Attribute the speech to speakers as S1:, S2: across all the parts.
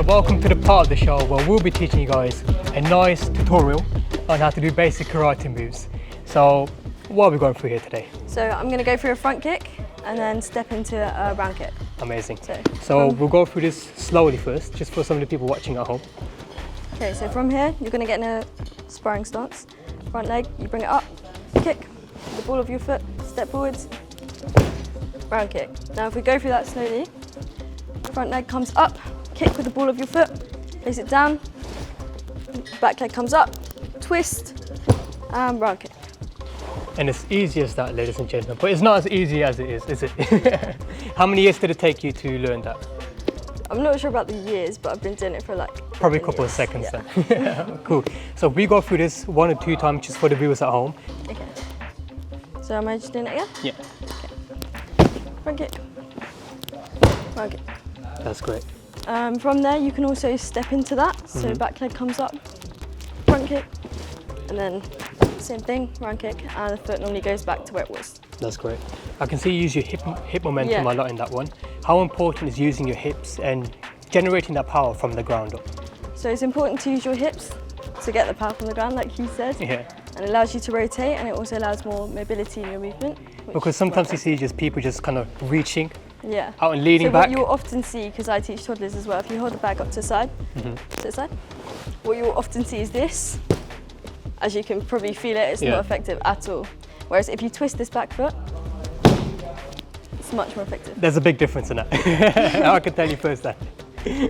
S1: So welcome to the part of the show where we'll be teaching you guys a nice tutorial on how to do basic karate moves. So what are we going through here today?
S2: So I'm going to go through a front kick and then step into a round kick.
S1: Amazing. So we'll go through this slowly first, just for some of the people watching at home.
S2: Okay, so from here, you're going to get in a sparring stance. Front leg, you bring it up, kick, with the ball of your foot, step forwards, round kick. Now if we go through that slowly, front leg comes up, kick with the ball of your foot, place it down, back leg comes up, twist, and round kick.
S1: And it's easy as that, ladies and gentlemen, but it's not as easy as it is it? How many years did it take you to learn that?
S2: I'm not sure about the years, but I've been doing it for like
S1: probably a couple of seconds then. Cool. So we go through this 1 or 2 times just for the viewers at home.
S2: Okay. So am I just doing it again?
S1: Yeah.
S2: Okay. Front kick. Round kick.
S1: That's great.
S2: From there, you can also step into that. So back leg comes up, front kick, and then same thing, round kick, and the foot normally goes back to where it was.
S1: That's great. I can see you use your hip momentum a lot in that one. How important is using your hips and generating that power from the ground up?
S2: So it's important to use your hips to get the power from the ground, like you said.
S1: Yeah.
S2: And it allows you to rotate, and it also allows more mobility in your movement.
S1: Because sometimes you see just people just kind of reaching out and
S2: So
S1: leaning back.
S2: what you'll often see, because I teach toddlers as well, if you hold the bag up to the side, to the side, what you'll often see is this. As you can probably feel it, it's not effective at all. Whereas if you twist this back foot, it's much more effective.
S1: There's a big difference in that. I can tell you firsthand.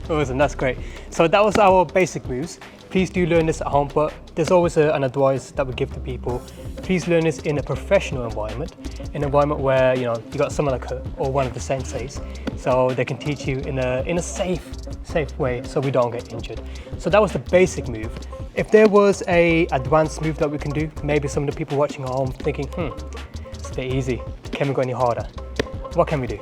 S1: Awesome, that's great. So that was our basic moves. Please do learn this at home, but there's always an advice that we give to people. Please learn this in a professional environment, an environment where you got someone like her or one of the senseis, so they can teach you in a safe way, so we don't get injured. So that was the basic move. If there was a advanced move that we can do, maybe some of the people watching at home thinking, it's a bit easy. Can we go any harder? What can we do?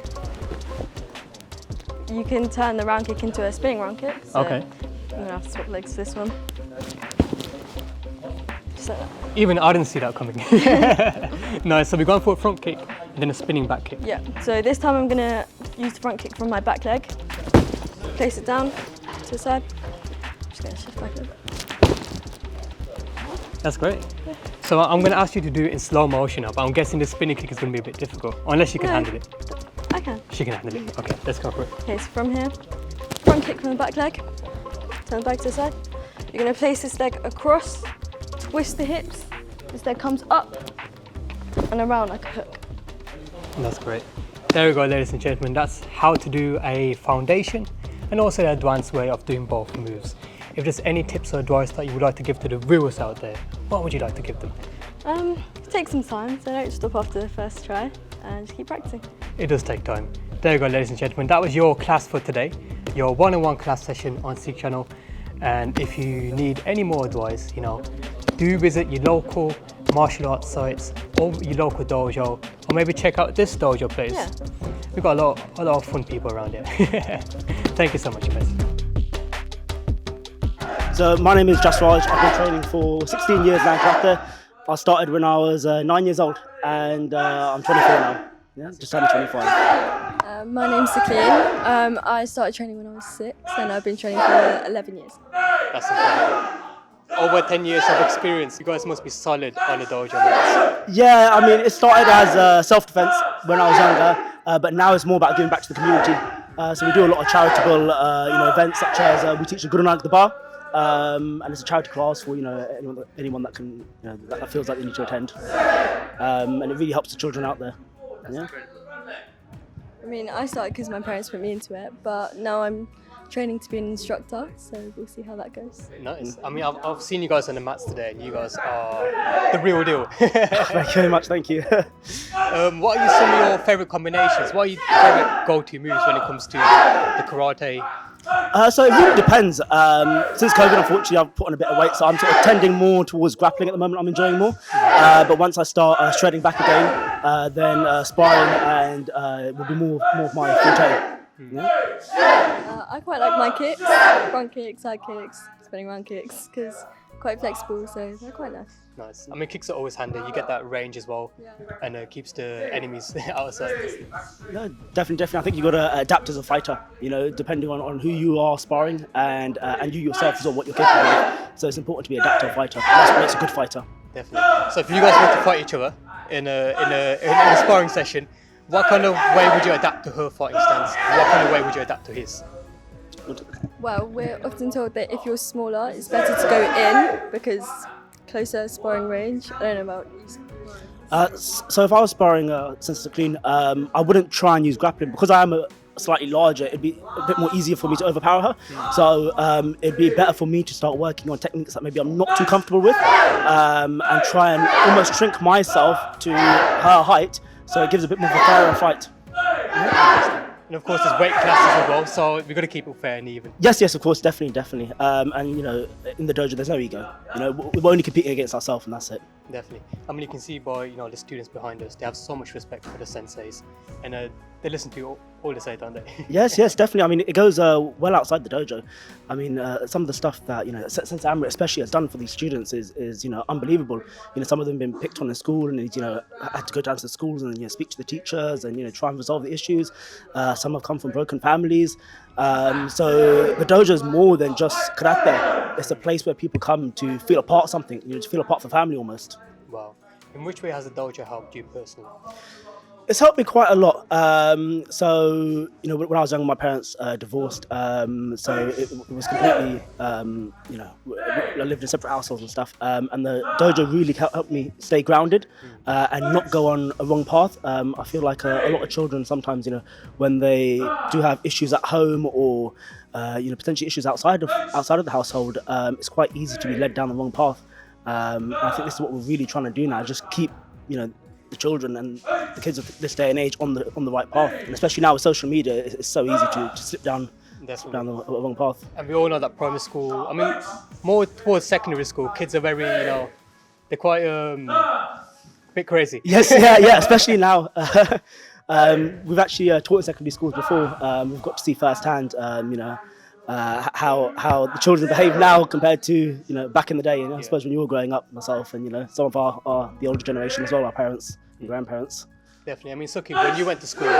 S2: You can turn the round kick into a spinning round kick. So
S1: okay.
S2: I'm gonna have to swap legs to this one. Just like that.
S1: Even I didn't see that coming. Nice, so we're going for a front kick and then a spinning back kick.
S2: Yeah, so this time I'm gonna use the front kick from my back leg. Place it down to the side. Just gonna shift back a bit.
S1: That's great. So I'm going to ask you to do it in slow motion now, but I'm guessing the spinning kick is going to be a bit difficult, unless you can handle it.
S2: I can.
S1: She can handle it. Okay, let's go for it.
S2: Okay, so from here, front kick from the back leg, turn back to the side. You're going to place this leg across, twist the hips, this leg comes up and around like a hook.
S1: That's great. There we go, ladies and gentlemen. That's how to do a foundation and also the advanced way of doing both moves. If there's any tips or advice that you would like to give to the viewers out there, what would you like to give them?
S2: Take some time, so don't stop after the first try and just keep practicing.
S1: It does take time. There you go, ladies and gentlemen. That was your class for today, your one-on-one class session on SIKH Channel. And if you need any more advice, do visit your local martial arts sites or your local dojo, or maybe check out this dojo place.
S2: Yeah.
S1: We've got a lot of fun people around here. Thank you so much, guys.
S3: So my name is Just Raj. I've been training for 16 years now in karate. I started when I was 9 years old and I'm 24 now. Yeah, just turned 25.
S2: My name's SIKH. I started training when I was 6 and I've been training for 11 years.
S1: That's incredible. Over 10 years of experience, you guys must be solid on the dojo mats.
S3: Yeah, I mean, it started as self-defense when I was younger, but now it's more about giving back to the community. So we do a lot of charitable events, such as we teach the Guru Nanak the bar. And it's a charity class for anyone that can that feels like they need to attend, and it really helps the children out there. Yeah.
S2: I mean, I started because my parents put me into it, but now I'm training to be an instructor, so we'll see how that goes.
S1: Nice. I mean, I've seen you guys on the mats today, and you guys are the real deal.
S3: Thank you very much. Thank you.
S1: What are some of your favourite combinations? What are your favourite go-to moves when it comes to the karate?
S3: So it really depends. Since COVID, unfortunately, I've put on a bit of weight, so I'm sort of tending more towards grappling at the moment. I'm enjoying more. But once I start shredding back again, then sparring and will be more of my forte. Yeah.
S2: I quite like my kicks, front kicks, side kicks, spinning round kicks, because quite flexible, so they're quite nice.
S1: Nice. I mean, kicks are always handy. You get that range as well, and keeps the enemies out of sight.
S3: No, definitely. I think you got to adapt as a fighter. You know, depending on who you are sparring and you yourself as well, what you're capable of. So it's important to be an adaptive fighter. That's what makes a good fighter.
S1: Definitely. So if you guys were to fight each other in a sparring session, what kind of way would you adapt to her fighting stance? What kind of way would you adapt to his?
S2: Well, we're often told that if you're smaller, it's better to go in because closer sparring range. I don't know about you.
S3: So if I was sparring Sensor Clean, I wouldn't try and use grappling because I am slightly larger. It'd be a bit more easier for me to overpower her. So it'd be better for me to start working on techniques that maybe I'm not too comfortable with, and try and almost shrink myself to her height, so it gives a bit more of a fairer fight.
S1: And of course, there's weight classes as well, so we've got to keep it fair and even.
S3: Yes, of course, definitely. And you know, in the dojo, there's no ego. You know, we're only competing against ourselves, and that's it.
S1: Definitely. I mean, you can see by the students behind us, they have so much respect for the senseis, and they listen to all they say, don't they?
S3: Yes, definitely. I mean, it goes well outside the dojo. I mean, some of the stuff that Sensei Amrit especially has done for these students is unbelievable. You know, some of them have been picked on in school, and had to go down to the schools and speak to the teachers and try and resolve the issues. Some have come from broken families. So the dojo is more than just karate. It's a place where people come to feel a part of something, to feel a part of the family almost.
S1: Wow. In which way has the dojo helped you personally?
S3: It's helped me quite a lot. So, when I was young, my parents divorced. So it was completely, I lived in separate households and stuff. And the dojo really helped me stay grounded and not go on a wrong path. I feel like a lot of children sometimes, when they do have issues at home or, potentially issues outside of the household, it's quite easy to be led down the wrong path. I think this is what we're really trying to do now, just keep, the children and the kids of this day and age on the right path, and especially now with social media, it's so easy to slip down the wrong path.
S1: And we all know that primary school, I mean, more towards secondary school, kids are very, they're quite a bit crazy.
S3: Yes, yeah, especially now. We've actually taught in secondary schools before. We've got to see firsthand, how the children behave now compared to back in the day. I suppose when you were growing up, myself and some of our the older generation as well, our parents and grandparents.
S1: Definitely. I mean, Suki, when you went to school,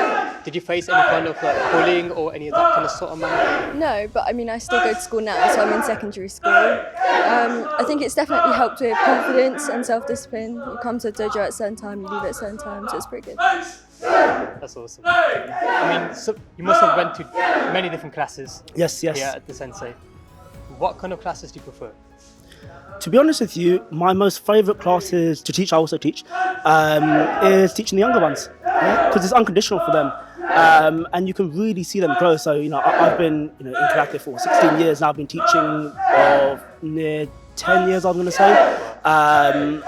S1: did you face any kind of bullying or any of that kind of sort of manner?
S2: No, but I mean, I still go to school now, so I'm in secondary school. I think it's definitely helped with confidence and self-discipline. You come to a dojo at a certain time, you leave at a certain time, so it's pretty good.
S1: That's awesome. I mean, so you must have went to many different classes.
S3: Yes.
S1: Here at the Sensei. What kind of classes do you prefer?
S3: To be honest with you, my most favourite classes to teach, I also teach, is teaching the younger ones, because it's unconditional for them, and you can really see them grow. So I've been in karate for 16 years now. I've been teaching near 10 years, I'm going to say, and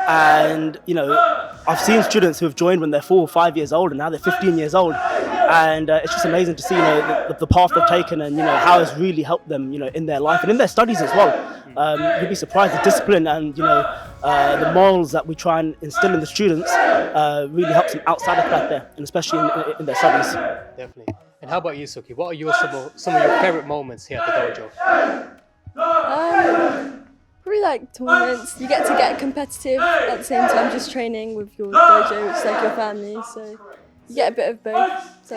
S3: I've seen students who have joined when they're 4 or 5 years old, and now they're 15 years old, and it's just amazing to see the path they've taken and how it's really helped them in their life and in their studies as well. You'd be surprised the discipline and the morals that we try and instill in the students really helps them outside of karate, and especially in their studies.
S1: Definitely. And how about you, Suki? What are some of your favourite moments here at the dojo?
S2: Probably like tournaments. You get competitive at the same time, just training with your dojo, which is like your family, so you get a bit of both. So.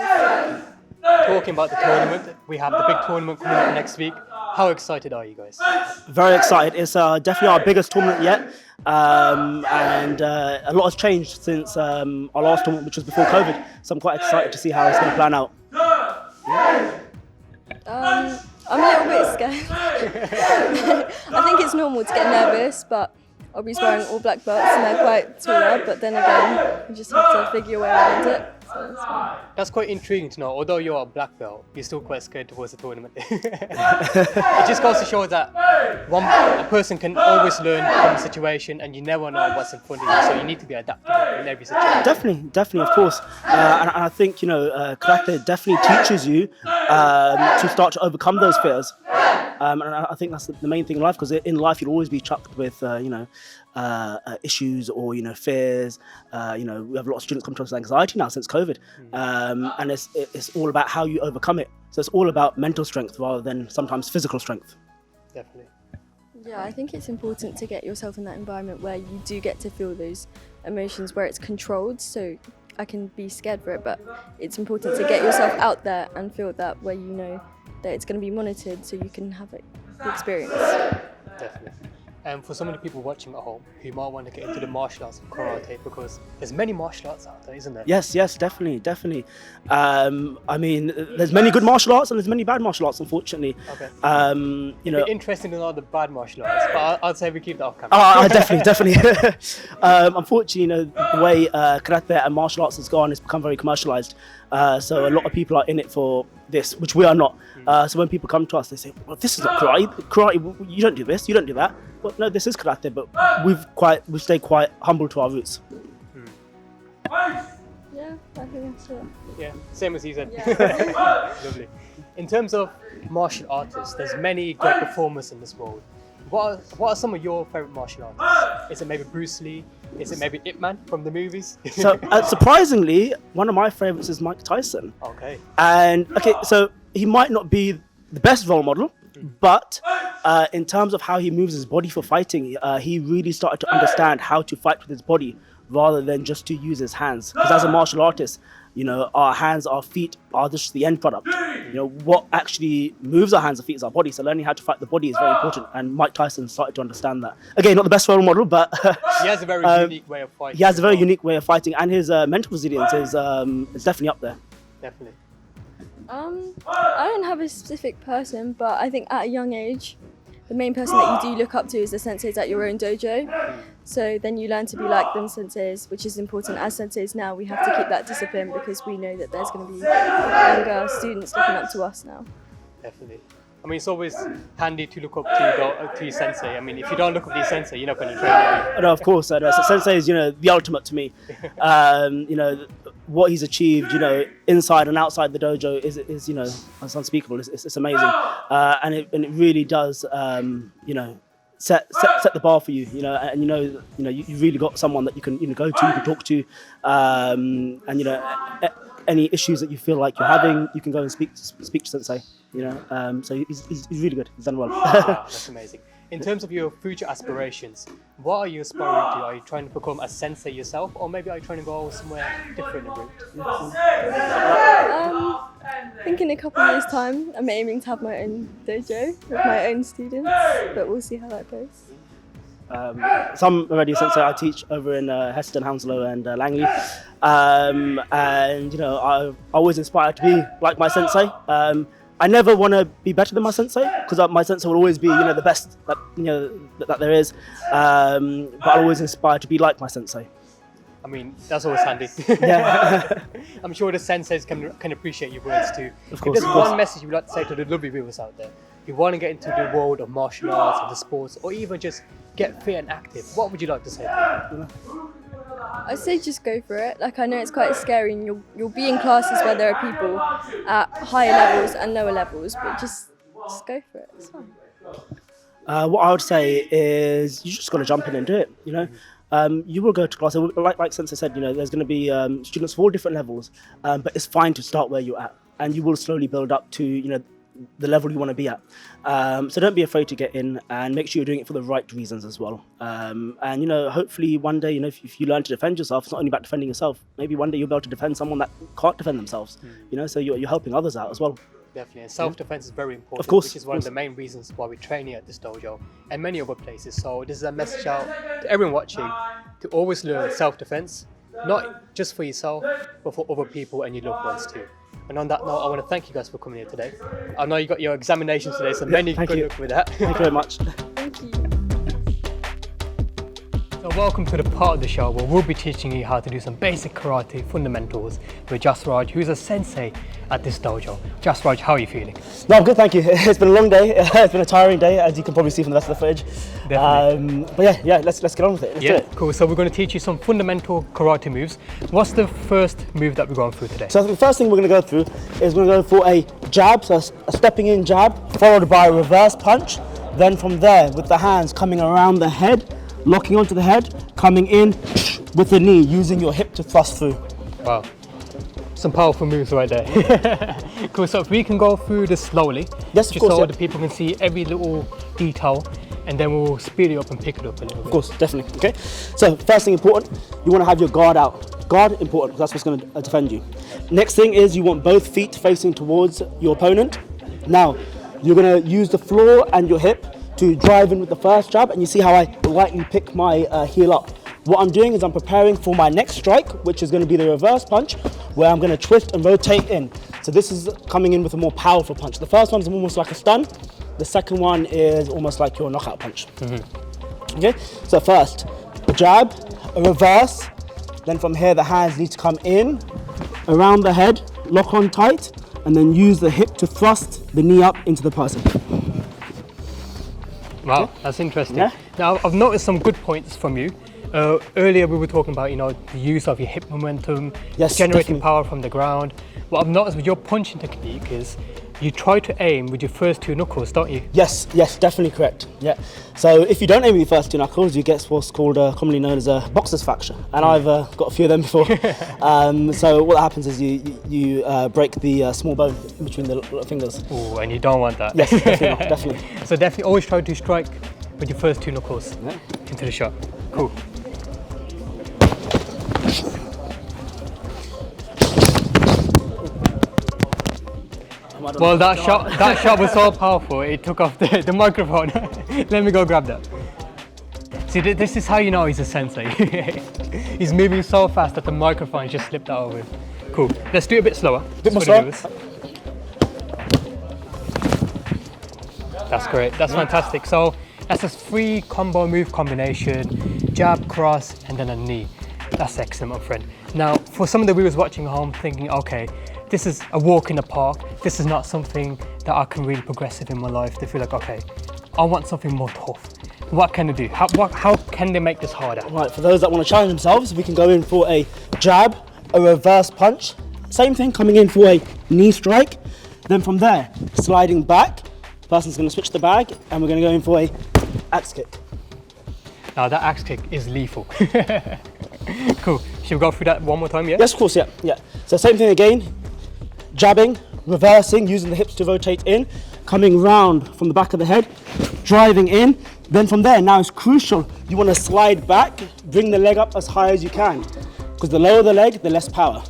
S1: Talking about the tournament, we have the big tournament coming up next week. How excited are you guys?
S3: Very excited. It's definitely our biggest tournament yet, and a lot has changed since our last tournament, which was before COVID. So I'm quite excited to see how it's going to plan out.
S2: I'm a little bit scared. I think it's normal to get nervous, but I'll be sparring all black belts and they're quite taller, but then again, you just have to figure your way around it. So it's fine.
S1: That's quite intriguing to know. Although you're a black belt, you're still quite scared towards the tournament. It just goes to show that a person can always learn from the situation, and you never know what's in front of you, so you need to be adaptable in every situation.
S3: Definitely, of course. And I think, karate definitely teaches you to start to overcome those fears. And I think that's the main thing in life, because in life you'll always be chucked with, issues or, fears. We have a lot of students come to us with anxiety now since COVID. And it's all about how you overcome it. So it's all about mental strength rather than sometimes physical strength.
S1: Definitely.
S2: Yeah, I think it's important to get yourself in that environment where you do get to feel those emotions, where it's controlled. So I can be scared for it, but it's important to get yourself out there and feel that, where you know that it's going to be monitored, so you can have the experience.
S1: Definitely. And for some of the people watching at home who might want to get into the martial arts of karate, because there's many martial arts out there, isn't there?
S3: Yes, definitely. I mean, there's many good martial arts and there's many bad martial arts, unfortunately.
S1: Okay.
S3: You know,
S1: It'd be interesting to know the bad martial arts, but I'd say we keep that off camera.
S3: definitely. Unfortunately, you know, the way karate and martial arts has gone, it's become very commercialized. So a lot of people are in it for this, which we are not. So when people come to us, they say, "Well, this is not karate. Karate, you don't do this, you don't do that." Well, no, this is karate, but we've stayed quite humble to our roots.
S2: Yeah, I think that's it.
S1: Yeah, same as you said.
S2: Yeah.
S1: Lovely. In terms of martial artists, there's many great performers in this world. What are some of your favorite martial artists? Is it maybe Bruce Lee? Is it maybe Ip Man from the movies?
S3: So surprisingly, one of my favorites is Mike Tyson.
S1: Okay.
S3: And okay, so he might not be the best role model, but in terms of how he moves his body for fighting, he really started to understand how to fight with his body rather than just to use his hands. Because as a martial artist, you know, our hands, our feet are just the end product. You know, what actually moves our hands and feet is our body. So learning how to fight the body is very important. And Mike Tyson started to understand that. Again, not the best role model, but
S1: he has a very unique way of fighting.
S3: He has a very unique way of fighting, and his mental resilience is definitely up there.
S1: Definitely.
S2: I don't have a specific person, but I think at a young age, the main person that you do look up to is the senseis at your own dojo. So then you learn to be like them senseis, which is important. As senseis now, we have to keep that discipline because we know that there's going to be younger students looking up to us now.
S1: Definitely. I mean, it's always handy to look up to your sensei. I mean, if you don't look up to your sensei, you're not going to train, are you?
S3: No, of course. So sensei is, you know, the ultimate to me. You know, what he's achieved, you know, inside and outside the dojo is you know, it's unspeakable. It's amazing, and it really does, you know, set the bar for you, you know, and you really got someone that you can go to, you can talk to, and you know, any issues that you feel like you're having, you can go and speak to sensei, you know. So he's really good. He's done well.
S1: Wow, that's amazing. In terms of your future aspirations, what are you aspiring to? Are you trying to become a sensei yourself, or maybe are you trying to go somewhere different in route?
S2: I think in a couple of years' time, I'm aiming to have my own dojo with my own students, but we'll see how that goes.
S3: So I'm already a sensei. I teach over in Heston, Hounslow and Langley, and you know, I'm always inspired to be like my sensei. I never want to be better than my sensei, because my sensei will always be, you know, the best that, you know, that there is. But I'm always inspired to be like my sensei.
S1: I mean, that's always handy.
S3: Yeah.
S1: I'm sure the senseis can appreciate your words too.
S3: Of course.
S1: If there's one message you'd like to say to the lovely viewers out there, you want to get into the world of martial arts, of the sports, or even just get fit and active, what would you like to say to them?
S2: I say just go for it. Like, I know it's quite scary, and you'll be in classes where there are people at higher levels and lower levels, but just go for it. It's fine.
S3: What I would say is you just got to jump in and do it. You know, you will go to class. Like Sensei said, you know, there's going to be students of all different levels, but it's fine to start where you're at, and you will slowly build up to, you know, the level you want to be at. So don't be afraid to get in, and make sure you're doing it for the right reasons as well. And you know, hopefully one day, you know, if you learn to defend yourself, it's not only about defending yourself. Maybe one day you'll be able to defend someone that can't defend themselves. You know, so you're helping others out as well.
S1: Definitely, and self-defense is very important,
S3: Of course,
S1: which is one of the main reasons why we train here at this dojo and many other places. So this is a message out to everyone watching to always learn self-defense, not just for yourself, but for other people and your loved ones too. And on that note, I want to thank you guys for coming here today. I know you got your examinations today, so many good luck with that.
S3: Thank you very much.
S2: Thank you.
S1: So welcome to the part of the show where we'll be teaching you how to do some basic karate fundamentals with Jasraj, who's a sensei at this dojo. Jasraj, how are you feeling?
S3: No, I'm good, thank you. It's been a long day. It's been a tiring day, as you can probably see from the rest of the footage.
S1: Definitely.
S3: But yeah, let's get on with it. Let's do it.
S1: Cool. So we're going to teach you some fundamental karate moves. What's the first move that we're going through today?
S3: So the first thing we're going to go through is we're going to go for a jab, so a stepping in jab, followed by a reverse punch. Then from there, with the hands coming around the head, locking onto the head, coming in with the knee, using your hip to thrust through.
S1: Wow. Some powerful moves right there. Cool, so if we can go through this slowly,
S3: Yes, of
S1: just
S3: course,
S1: so
S3: yeah.
S1: the people can see every little detail. and then we'll speed it up and pick it up a little bit.
S3: Of course, definitely. Okay. So first thing important, you want to have your guard out. Guard important, because that's what's going to defend you. Next thing is you want both feet facing towards your opponent. Now, you're going to use the floor and your hip to drive in with the first jab, and you see how I lightly pick my heel up. What I'm doing is I'm preparing for my next strike, which is going to be the reverse punch, where I'm going to twist and rotate in. So this is coming in with a more powerful punch. The first one is almost like a stun. The second one is almost like your knockout punch. Okay, so first, a jab, a reverse, then from here the hands need to come in, around the head, lock on tight, and then use the hip to thrust the knee up into the person.
S1: Wow, that's interesting.
S3: Yeah.
S1: Now, I've noticed some good points from you. Earlier we were talking about, the use of your hip momentum,
S3: Yes,
S1: generating
S3: definitely.
S1: power from the ground. What I've noticed with your punching technique is you try to aim with your first two knuckles, don't you?
S3: Yes, definitely correct. Yeah. So if you don't aim with your first two knuckles, you get what's called commonly known as a boxer's fracture, and I've got a few of them before. So what happens is you break the small bone in between the fingers.
S1: Oh, and you don't want that.
S3: Yes, definitely, not, definitely.
S1: So definitely always try to strike with your first two knuckles
S3: Yeah.
S1: into the shot. Cool. Well, that shot was so powerful, it took off the microphone. Let me go grab that. See, this is how you know he's a sensei. He's moving so fast that the microphone just slipped out of him. Cool. Let's do it a bit slower.
S3: Bit more
S1: for the
S3: slow.
S1: viewers. That's great. That's fantastic. So that's a 3 combo move combination: jab, cross, and then a knee. That's excellent, my friend. Now, for some of the viewers watching at home thinking, okay, this is a walk in the park, this is not something that I can really progress in my life. They feel like, okay, I want something more tough. What can they do? How can they make this harder?
S3: Right, for those that want to challenge themselves, we can go in for a jab, a reverse punch. Same thing, coming in for a knee strike. Then from there, sliding back, the person's going to switch the bag, and we're going to go in for a axe kick.
S1: Now that axe kick is lethal. Cool. Should we go through that one more time, yeah?
S3: Yes, of course, yeah. So same thing again, jabbing, reversing, using the hips to rotate in, coming round from the back of the head, driving in. Then from there, now it's crucial, you want to slide back, bring the leg up as high as you can, because the lower the leg, the less power.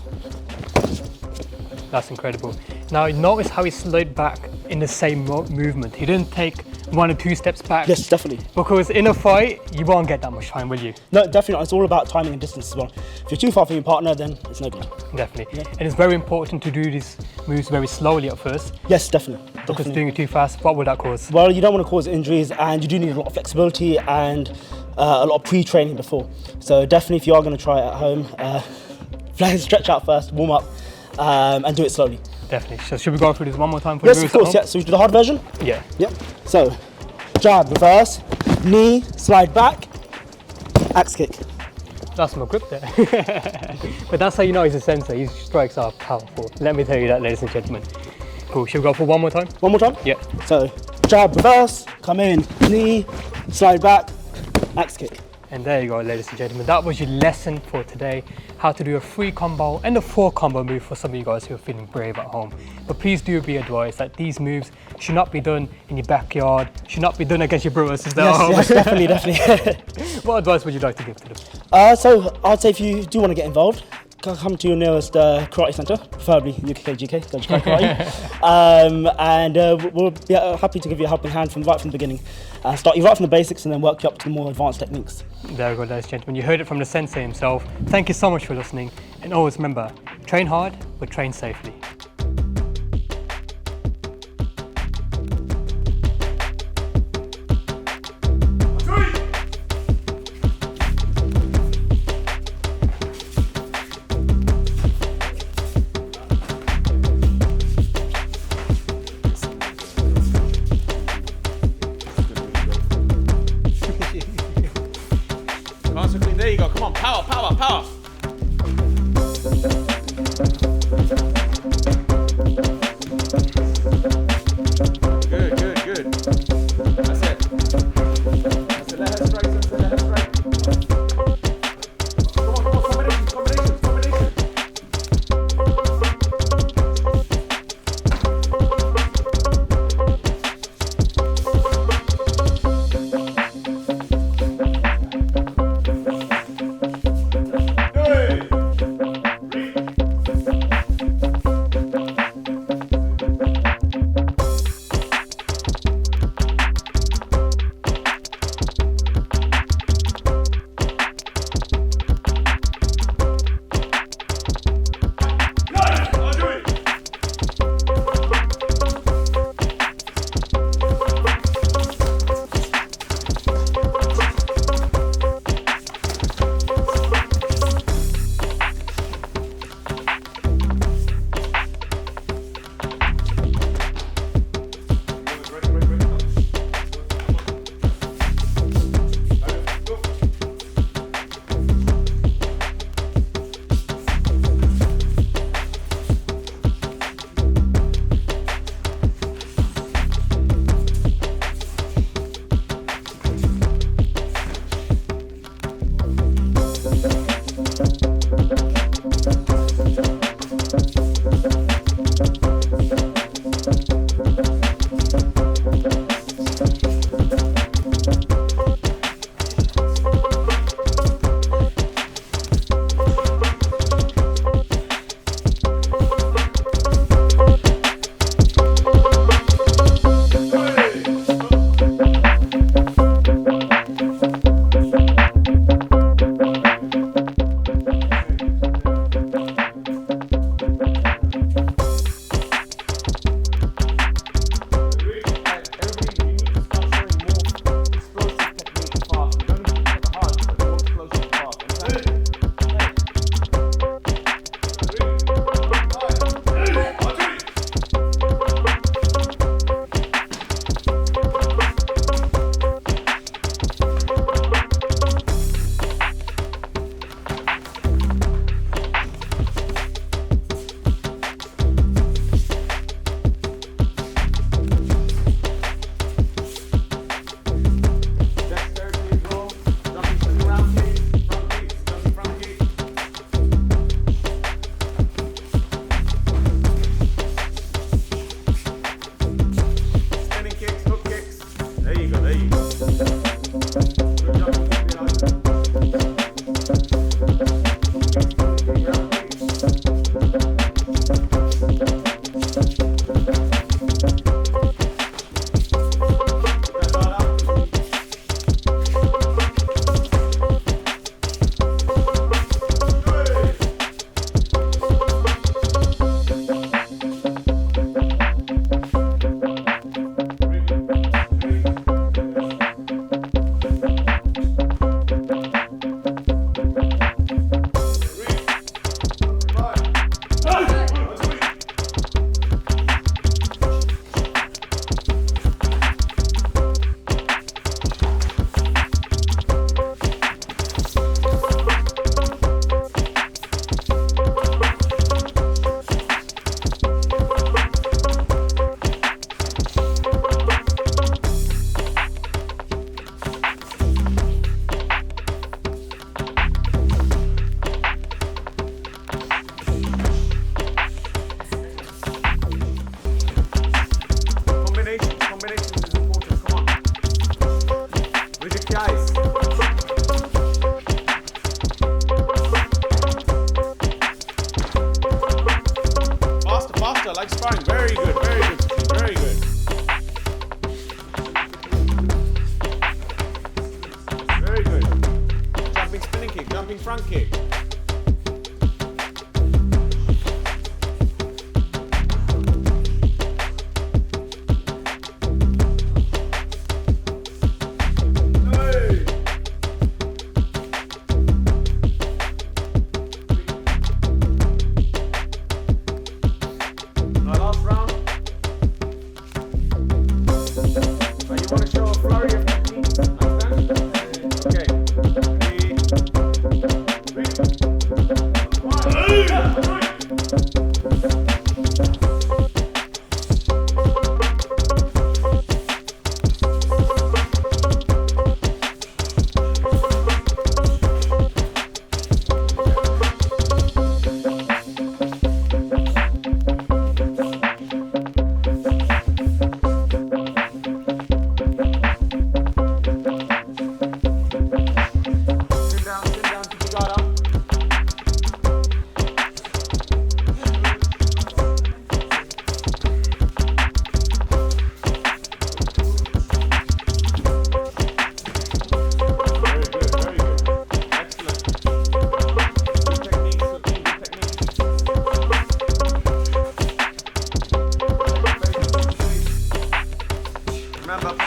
S1: That's incredible. Now notice how he slid back in the same movement. He didn't take 1 or 2 steps back.
S3: Yes, definitely.
S1: Because in a fight, you won't get that much time, will you?
S3: No, definitely not. It's all about timing and distance as well. If you're too far from your partner, then it's no good.
S1: Definitely.
S3: Yeah.
S1: And it's very important to do these moves very slowly at first,
S3: Yes, definitely.
S1: because
S3: definitely.
S1: doing it too fast, what will that cause?
S3: Well, you don't want to cause injuries, and you do need a lot of flexibility and a lot of pre-training before. So definitely, if you are going to try it at home, stretch out first, warm up, and do it slowly.
S1: Definitely. So should we go through this one more time for
S3: Yes,
S1: the
S3: of
S1: viewers
S3: course.
S1: at
S3: Yeah. So we do the hard version.
S1: home? Yeah.
S3: Yep. So, jab, reverse, knee, slide back, axe kick.
S1: That's my grip there. But that's how you know he's a sensei. His strikes are powerful. Let me tell you that, ladies and gentlemen. Cool. Should we go for one more time?
S3: One more time.
S1: Yeah.
S3: So, jab, reverse, come in, knee, slide back, axe kick.
S1: And there you go, ladies and gentlemen. That was your lesson for today. How to do a 3 combo and a 4 combo move for some of you guys who are feeling brave at home. But please do be advised that these moves should not be done in your backyard, should not be done against your brother or sister at home.
S3: Yes, definitely.
S1: What advice would you like to give to them?
S3: So, I'd say if you do want to get involved, come to your nearest karate centre, preferably UKK, GK, go to karate. And we'll be happy to give you a helping hand right from the beginning. Start you right from the basics and then work you up to the more advanced techniques.
S1: There we go, ladies and gentlemen. You heard it from the sensei himself. Thank you so much for listening. And always remember, train hard, but train safely.
S4: Nice and clean. There you go. Come on. Power, power, power. Good, good, good. That's it. That's it. Let her straight. That's it. Let her straight. Come on, come on. Combinations, combinations, combinations.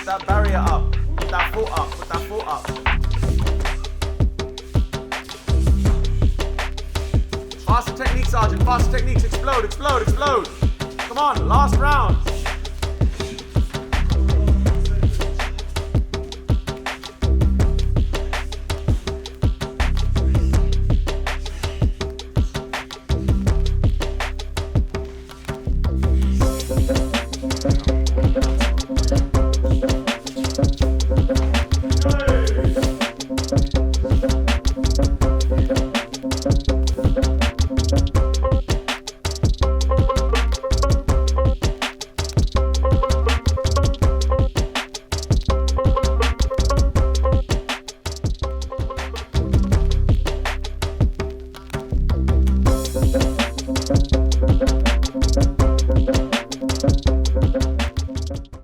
S4: that barrier up. Put that foot up. Put that foot up. Faster techniques, Sergeant. Faster techniques. Explode, explode, explode. Come on, last round.